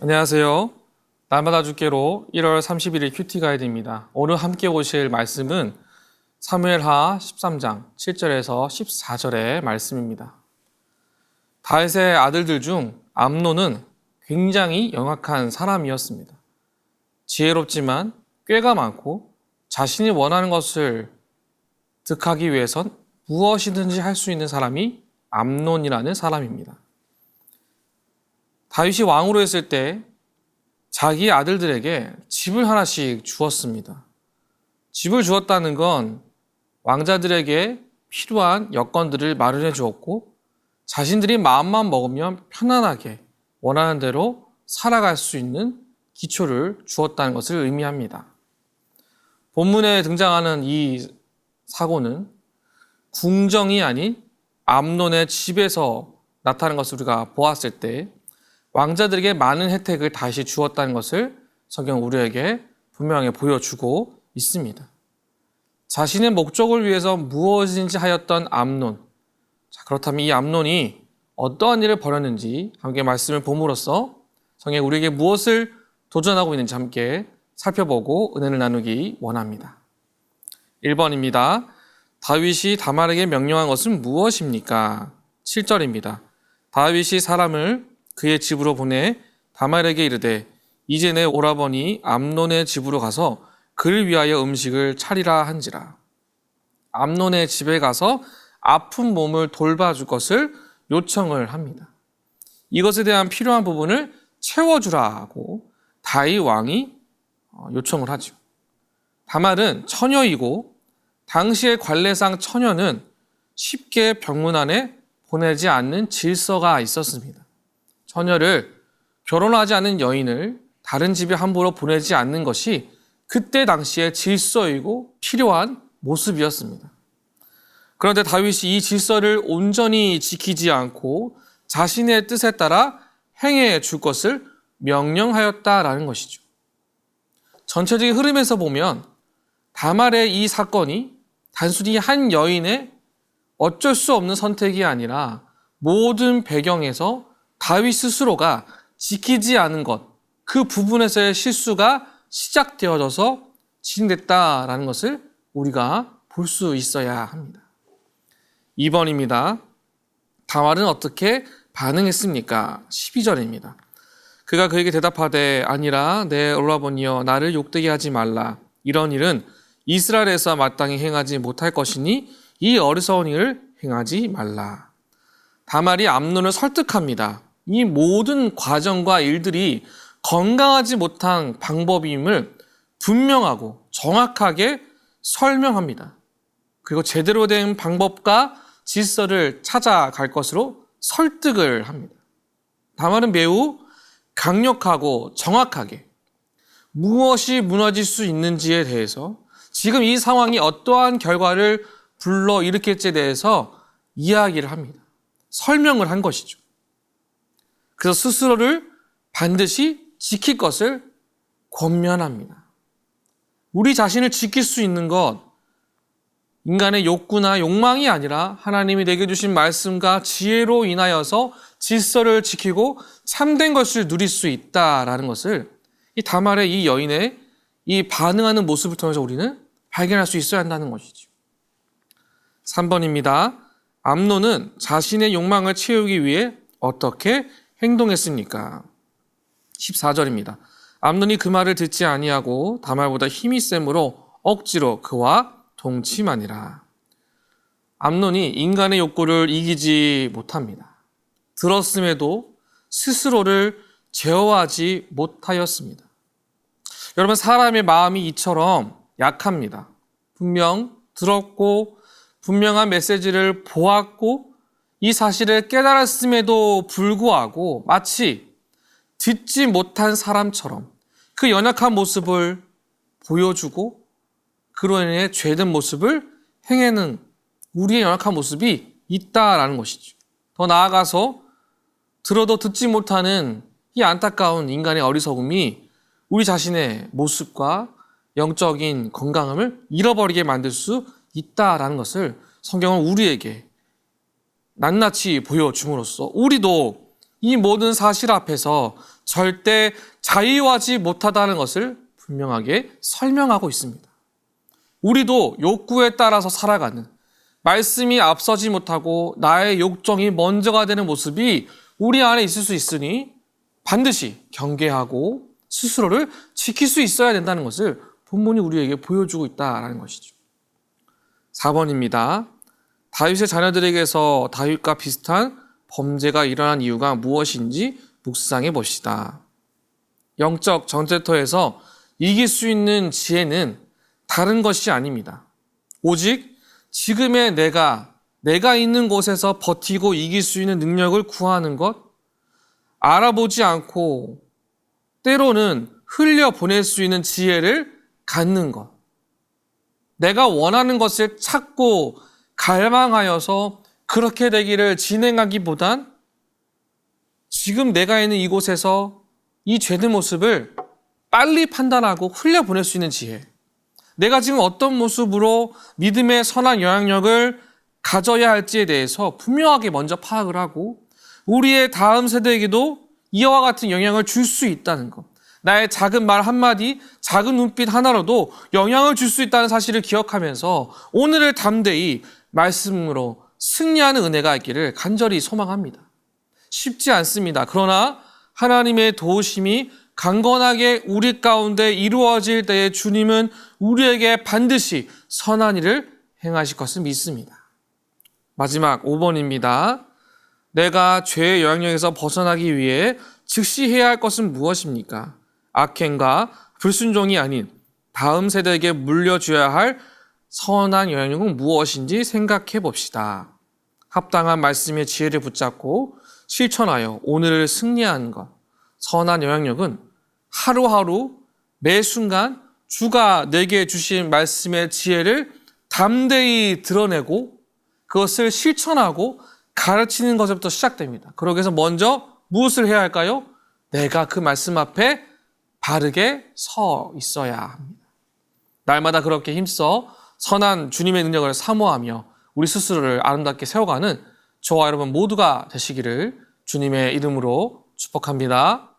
안녕하세요. 날마다 죽게로 1월 31일 큐티 가이드입니다. 오늘 함께 보실 말씀은 사무엘하 13장 7절에서 14절의 말씀입니다. 다윗의 아들들 중 암논은 굉장히 영악한 사람이었습니다. 지혜롭지만 꾀가 많고 자신이 원하는 것을 득하기 위해선 무엇이든지 할 수 있는 사람이 암논이라는 사람입니다. 다윗이 왕으로 했을 때 자기 아들들에게 집을 하나씩 주었습니다. 집을 주었다는 건 왕자들에게 필요한 여건들을 마련해 주었고 자신들이 마음만 먹으면 편안하게 원하는 대로 살아갈 수 있는 기초를 주었다는 것을 의미합니다. 본문에 등장하는 이 사고는 궁정이 아닌 암논의 집에서 나타나는 것을 우리가 보았을 때 왕자들에게 많은 혜택을 다시 주었다는 것을 성경 우리에게 분명히 보여주고 있습니다. 자신의 목적을 위해서 무엇인지 하였던 암논. 자, 그렇다면 이 암논이 어떠한 일을 벌였는지 함께 말씀을 봄으로써 성경 우리에게 무엇을 도전하고 있는지 함께 살펴보고 은혜를 나누기 원합니다. 1번입니다. 다윗이 다말에게 명령한 것은 무엇입니까? 7절입니다. 다윗이 사람을 그의 집으로 보내 다말에게 이르되 이제 내 오라버니 암논의 집으로 가서 그를 위하여 음식을 차리라 한지라. 암논의 집에 가서 아픈 몸을 돌봐줄 것을 요청을 합니다. 이것에 대한 필요한 부분을 채워주라고 다윗 왕이 요청을 하죠. 다말은 처녀이고 당시의 관례상 처녀는 쉽게 병문 안에 보내지 않는 질서가 있었습니다. 처녀를 결혼하지 않은 여인을 다른 집에 함부로 보내지 않는 것이 그때 당시의 질서이고 필요한 모습이었습니다. 그런데 다윗이 이 질서를 온전히 지키지 않고 자신의 뜻에 따라 행해 줄 것을 명령하였다라는 것이죠. 전체적인 흐름에서 보면 다말의 이 사건이 단순히 한 여인의 어쩔 수 없는 선택이 아니라 모든 배경에서 다윗 스스로가 지키지 않은 것, 그 부분에서의 실수가 시작되어져서 진행됐다라는 것을 우리가 볼 수 있어야 합니다. 2번입니다. 다말은 어떻게 반응했습니까? 12절입니다. 그가 그에게 대답하되 아니라 내 오라버니여 나를 욕되게 하지 말라. 이런 일은 이스라엘에서 마땅히 행하지 못할 것이니 이 어리석은 일을 행하지 말라. 다말이 암논을 설득합니다. 이 모든 과정과 일들이 건강하지 못한 방법임을 분명하고 정확하게 설명합니다. 그리고 제대로 된 방법과 질서를 찾아갈 것으로 설득을 합니다. 다말은 매우 강력하고 정확하게 무엇이 무너질 수 있는지에 대해서 지금 이 상황이 어떠한 결과를 불러일으킬지에 대해서 이야기를 합니다. 설명을 한 것이죠. 그래서 스스로를 반드시 지킬 것을 권면합니다. 우리 자신을 지킬 수 있는 것, 인간의 욕구나 욕망이 아니라 하나님이 내게 주신 말씀과 지혜로 인하여서 질서를 지키고 참된 것을 누릴 수 있다라는 것을 이 다말의 이 여인의 이 반응하는 모습을 통해서 우리는 발견할 수 있어야 한다는 것이죠. 3번입니다. 암논은 자신의 욕망을 채우기 위해 어떻게 행동했습니까? 14절입니다. 암논이 그 말을 듣지 아니하고 다말보다 힘이 셈으로 억지로 그와 동침하니라. 암논이 인간의 욕구를 이기지 못합니다. 들었음에도 스스로를 제어하지 못하였습니다. 여러분, 사람의 마음이 이처럼 약합니다. 분명 들었고 분명한 메시지를 보았고 이 사실을 깨달았음에도 불구하고 마치 듣지 못한 사람처럼 그 연약한 모습을 보여주고 그로 인해 죄된 모습을 행하는 우리의 연약한 모습이 있다라는 것이죠. 더 나아가서 들어도 듣지 못하는 이 안타까운 인간의 어리석음이 우리 자신의 모습과 영적인 건강함을 잃어버리게 만들 수 있다라는 것을 성경은 우리에게 낱낱이 보여줌으로써 우리도 이 모든 사실 앞에서 절대 자유하지 못하다는 것을 분명하게 설명하고 있습니다. 우리도 욕구에 따라서 살아가는, 말씀이 앞서지 못하고 나의 욕정이 먼저가 되는 모습이 우리 안에 있을 수 있으니 반드시 경계하고 스스로를 지킬 수 있어야 된다는 것을 본문이 우리에게 보여주고 있다는 것이죠. 4번입니다. 다윗의 자녀들에게서 다윗과 비슷한 범죄가 일어난 이유가 무엇인지 묵상해 봅시다. 영적 전쟁터에서 이길 수 있는 지혜는 다른 것이 아닙니다. 오직 지금의 내가 있는 곳에서 버티고 이길 수 있는 능력을 구하는 것, 알아보지 않고 때로는 흘려보낼 수 있는 지혜를 갖는 것, 내가 원하는 것을 찾고 갈망하여서 그렇게 되기를 진행하기보단 지금 내가 있는 이곳에서 이 죄된 모습을 빨리 판단하고 흘려보낼 수 있는 지혜, 내가 지금 어떤 모습으로 믿음의 선한 영향력을 가져야 할지에 대해서 분명하게 먼저 파악을 하고 우리의 다음 세대에게도 이와 같은 영향을 줄 수 있다는 것, 나의 작은 말 한마디, 작은 눈빛 하나로도 영향을 줄 수 있다는 사실을 기억하면서 오늘을 담대히 말씀으로 승리하는 은혜가 있기를 간절히 소망합니다. 쉽지 않습니다. 그러나 하나님의 도우심이 강건하게 우리 가운데 이루어질 때에 주님은 우리에게 반드시 선한 일을 행하실 것을 믿습니다. 마지막 5번입니다. 내가 죄의 영향력에서 벗어나기 위해 즉시 해야 할 것은 무엇입니까? 악행과 불순종이 아닌 다음 세대에게 물려줘야 할 선한 영향력은 무엇인지 생각해 봅시다. 합당한 말씀의 지혜를 붙잡고 실천하여 오늘을 승리하는 것. 선한 영향력은 하루하루 매 순간 주가 내게 주신 말씀의 지혜를 담대히 드러내고 그것을 실천하고 가르치는 것부터 시작됩니다. 그러기 위해서 먼저 무엇을 해야 할까요? 내가 그 말씀 앞에 바르게 서 있어야 합니다. 날마다 그렇게 힘써 선한 주님의 능력을 사모하며 우리 스스로를 아름답게 세워가는 저와 여러분 모두가 되시기를 주님의 이름으로 축복합니다.